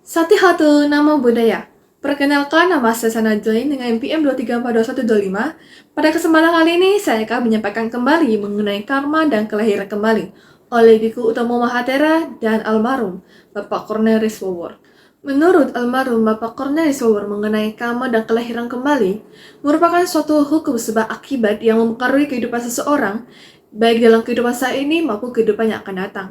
Satihatu Namo Buddhaya. Perkenalkan, nama saya Sana Join dengan NPM 2342125. Pada kesempatan kali ini, saya akan menyampaikan kembali mengenai karma dan kelahiran kembali oleh Biku Utamo Mahathera dan almarhum Bapak Cornelis Wawor. Menurut almarhum Bapak Cornelis Wawor mengenai karma dan kelahiran kembali, merupakan suatu hukum sebab akibat yang mempengaruhi kehidupan seseorang, baik dalam kehidupan saat ini maupun kehidupan yang akan datang.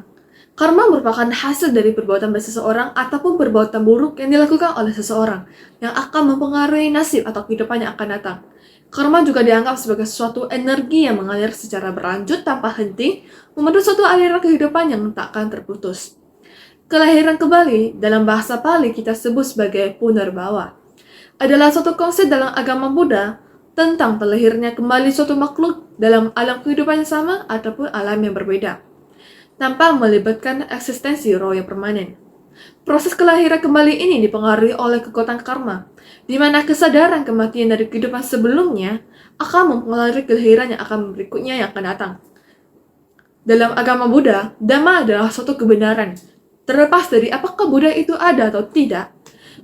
Karma merupakan hasil dari perbuatan baik seseorang ataupun perbuatan buruk yang dilakukan oleh seseorang yang akan mempengaruhi nasib atau kehidupan yang akan datang. Karma juga dianggap sebagai suatu energi yang mengalir secara berlanjut tanpa henti, membentuk suatu aliran kehidupan yang tak akan terputus. Kelahiran kembali dalam bahasa Pali kita sebut sebagai punarbawa adalah suatu konsep dalam agama Buddha tentang terlahirnya kembali suatu makhluk dalam alam kehidupan yang sama ataupun alam yang berbeda, tanpa melibatkan eksistensi roh yang permanen. Proses kelahiran kembali ini dipengaruhi oleh kekuatan karma, di mana kesadaran kematian dari kehidupan sebelumnya akan mempengaruhi kelahiran yang akan berikutnya yang akan datang. Dalam agama Buddha, Dhamma adalah suatu kebenaran. Terlepas dari apakah Buddha itu ada atau tidak,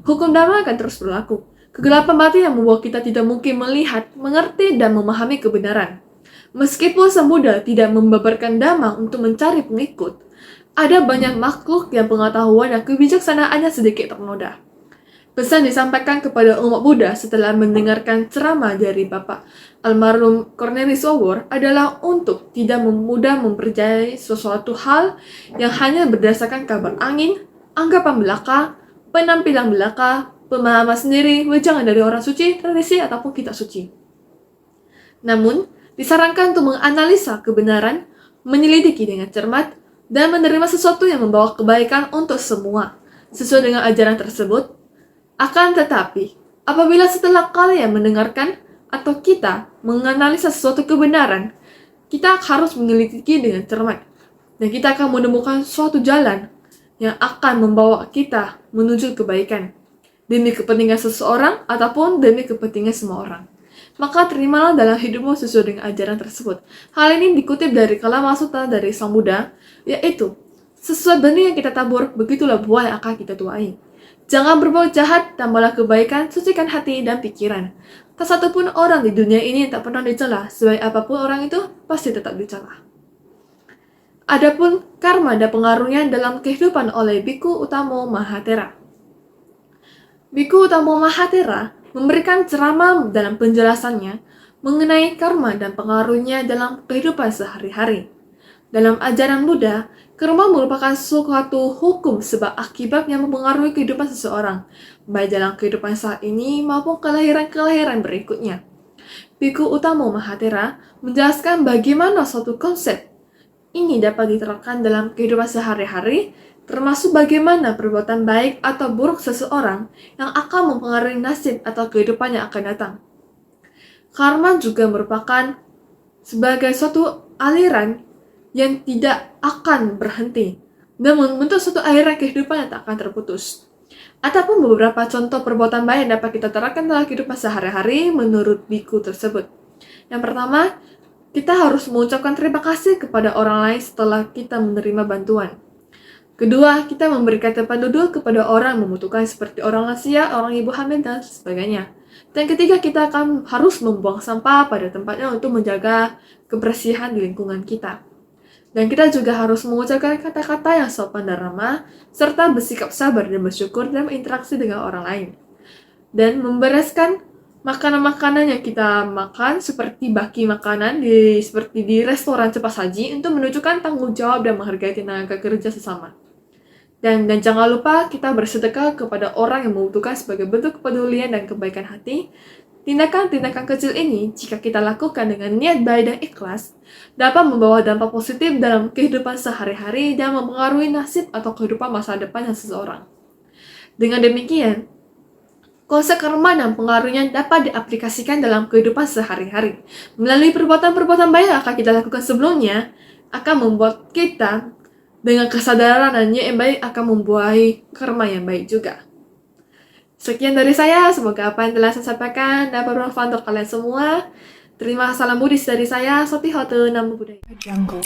hukum Dhamma akan terus berlaku. Kegelapan batin yang membuat kita tidak mungkin melihat, mengerti, dan memahami kebenaran. Meskipun Sang Buddha tidak membabarkan Dhamma untuk mencari pengikut, ada banyak makhluk yang pengetahuan dan kebijaksanaannya sedikit ternoda. Pesan disampaikan kepada umat Buddha setelah mendengarkan ceramah dari Bapak almarhum Cornelis Wawor adalah untuk tidak mudah mempercayai sesuatu hal yang hanya berdasarkan kabar angin, anggapan belaka, penampilan belaka, pemahaman sendiri, wejangan dari orang suci, tradisi, ataupun kitab suci. Namun, disarankan untuk menganalisa kebenaran, menyelidiki dengan cermat, dan menerima sesuatu yang membawa kebaikan untuk semua, sesuai dengan ajaran tersebut. Akan tetapi, apabila setelah kalian mendengarkan atau kita menganalisa sesuatu kebenaran, kita harus menyelidiki dengan cermat, dan kita akan menemukan suatu jalan yang akan membawa kita menuju kebaikan, demi kepentingan seseorang ataupun demi kepentingan semua orang. Maka terimalah dalam hidupmu sesuai dengan ajaran tersebut. Hal ini dikutip dari Kalama Sutta dari Sang Buddha, yaitu, sesuai benih yang kita tabur, begitulah buah yang akan kita tuai. Jangan berbuat jahat, tambahlah kebaikan, sucikan hati dan pikiran. Tak satu pun orang di dunia ini yang tak pernah dicela, sebaik apapun orang itu pasti tetap dicela. Adapun karma dan pengaruhnya dalam kehidupan oleh Biku Utamo Mahathera. Biku Utamo Mahathera memberikan ceramah dalam penjelasannya mengenai karma dan pengaruhnya dalam kehidupan sehari-hari. Dalam ajaran Buddha, karma merupakan suatu hukum sebab akibat yang mempengaruhi kehidupan seseorang, baik dalam kehidupan saat ini maupun kelahiran-kelahiran berikutnya. Biku Utamo Mahathera menjelaskan bagaimana suatu konsep ini dapat diterapkan dalam kehidupan sehari-hari, termasuk bagaimana perbuatan baik atau buruk seseorang yang akan mempengaruhi nasib atau kehidupan yang akan datang. Karma juga merupakan sebagai suatu aliran yang tidak akan berhenti dan membentuk suatu aliran kehidupan yang tak akan terputus. Ataupun beberapa contoh perbuatan baik yang dapat kita terapkan dalam kehidupan sehari-hari menurut biku tersebut. Yang pertama, kita harus mengucapkan terima kasih kepada orang lain setelah kita menerima bantuan. Kedua, kita memberikan tempat duduk kepada orang yang membutuhkan seperti orang lansia, orang ibu hamil, dan sebagainya. Dan ketiga, kita akan harus membuang sampah pada tempatnya untuk menjaga kebersihan di lingkungan kita. Dan kita juga harus mengucapkan kata-kata yang sopan dan ramah, serta bersikap sabar dan bersyukur dalam interaksi dengan orang lain. Dan membereskan makanan-makanan yang kita makan, seperti baki makanan seperti di restoran cepat saji, untuk menunjukkan tanggung jawab dan menghargai tenaga kerja sesama. Dan jangan lupa kita bersedekah kepada orang yang membutuhkan sebagai bentuk kepedulian dan kebaikan hati. Tindakan-tindakan kecil ini, jika kita lakukan dengan niat baik dan ikhlas, dapat membawa dampak positif dalam kehidupan sehari-hari dan mempengaruhi nasib atau kehidupan masa depan seseorang. Dengan demikian, konsep karma dan pengaruhnya dapat diaplikasikan dalam kehidupan sehari-hari. Melalui perbuatan-perbuatan baik yang akan kita lakukan sebelumnya, akan membuat kita dengan kesadaran dan niat yang baik akan membuahi karma yang baik juga. Sekian dari saya, semoga apa yang telah saya sampaikan dapat bermanfaat untuk kalian semua. Terima salam Buddhis dari saya, Sophie Hote, Namo Buddhaya. Jungle.